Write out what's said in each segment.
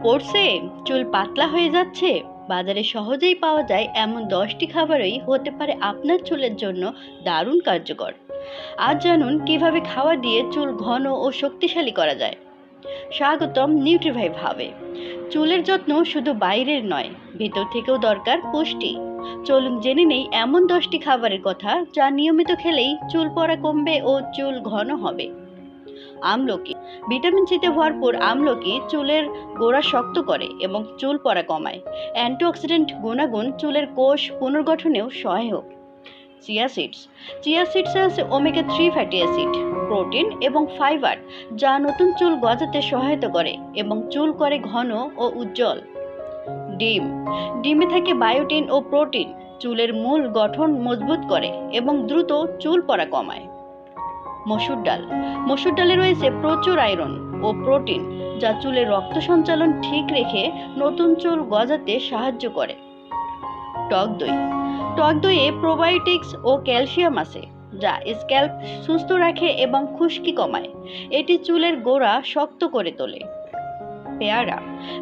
পড়ছে, চুল পাতলা হয়ে যাচ্ছে। বাজারে সহজেই পাওয়া যায় এমন 10টি খাবারই হতে পারে আপনার চুলের জন্য দারুণ কার্যকর। আজ জানুন কিভাবে খাওয়া দিয়ে চুল ঘন ও শক্তিশালী করা যায়। স্বাগতম নিউট্রিভাইভ হাবে। চুলের যত্ন শুধু বাইরের নয়, ভিতর থেকেও দরকার পুষ্টি। চলুন জেনে নেই এমন 10টি খাবারের কথা যা নিয়মিত খেলেই চুল পড়া কমবে ও চুল ঘন হবে। আমলকি। ভিটামিন সিতে ভরপুর আমলকি চুলের গোড়া শক্ত করে এবং চুল পড়া কমায়। অ্যান্টিঅক্সিডেন্ট গুণাগুণ চুলের কোষ পুনর্গঠনেও সহায়ক। চিয়া সিডসে আছে ওমেগা 3 ফ্যাটি অ্যাসিড, প্রোটিন এবং ফাইবার, যা নতুন চুল গজাতে সহায়তা করে এবং চুল করে ঘন ও উজ্জ্বল। ডিমে থাকে বায়োটিন ও প্রোটিন, চুলের মূল গঠন মজবুত করে এবং দ্রুত চুল পড়া কমায়। মসুর ডালে রয়েছে প্রচুর আয়রন ও প্রোটিন, যা চুলের রক্ত সঞ্চালন ঠিক রেখে নতুন চুল গজাতে সাহায্য করে। টক দইয়ে প্রোবায়োটিক্স ও ক্যালসিয়াম আছে, যা স্ক্যাল্প সুস্থ রাখে এবং খুশকি কমায়। এটি চুলের গোড়া শক্ত করে তোলে। পেয়ারা।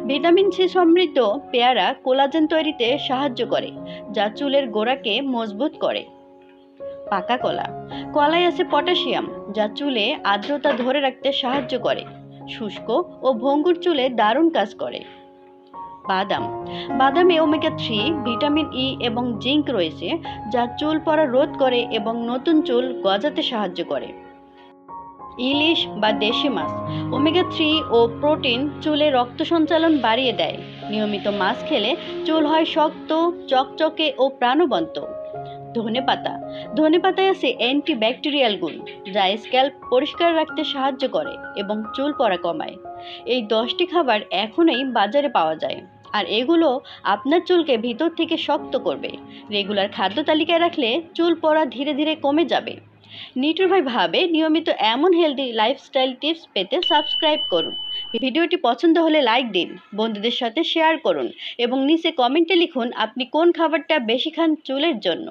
ভিটামিন সি সমৃদ্ধ পেয়ারা কোলাজেন তৈরিতে সাহায্য করে, যা চুলের গোড়াকে মজবুত করে। পাকা কলায় আছে পটাশিয়াম, যা চুলে আর্দ্রতা ধরে রাখতে সাহায্য করে। শুষ্ক ও ভঙ্গুর চুলে দারুণ কাজ করে। বাদামে ওমেগা 3, ভিটামিন ই এবং জিঙ্ক রয়েছে, যা চুল পড়া রোধ করে এবং নতুন চুল গজাতে সাহায্য করে। ইলিশ বা দেশি মাছ। ওমেগা 3 ও প্রোটিন চুলে রক্ত সঞ্চালন বাড়িয়ে দেয়। নিয়মিত মাছ খেলে চুল হয় শক্ত, চকচকে ও প্রাণবন্ত। ধনেপাতায় আছে অ্যান্টিব্যাকটেরিয়াল গুণ, যা স্ক্যাল্প পরিষ্কার রাখতে সাহায্য করে এবং চুল পড়া কমায়। এই 10টি খাবার এখনই বাজারে পাওয়া যায়, আর এগুলো আপনার চুলকে ভিতর থেকে শক্ত করবে। রেগুলার খাদ্য তালিকায় রাখলে চুল পড়া ধীরে ধীরে কমে যাবে। নিউট্রিভাইভ হাবে নিয়মিত এমন হেলদি লাইফস্টাইল টিপস পেতে সাবস্ক্রাইব করুন। ভিডিওটি পছন্দ হলে লাইক দিন, বন্ধুদের সাথে শেয়ার করুন এবং নিচে কমেন্টে লিখুন আপনি কোন খাবারটা বেশি খান চুলের জন্য।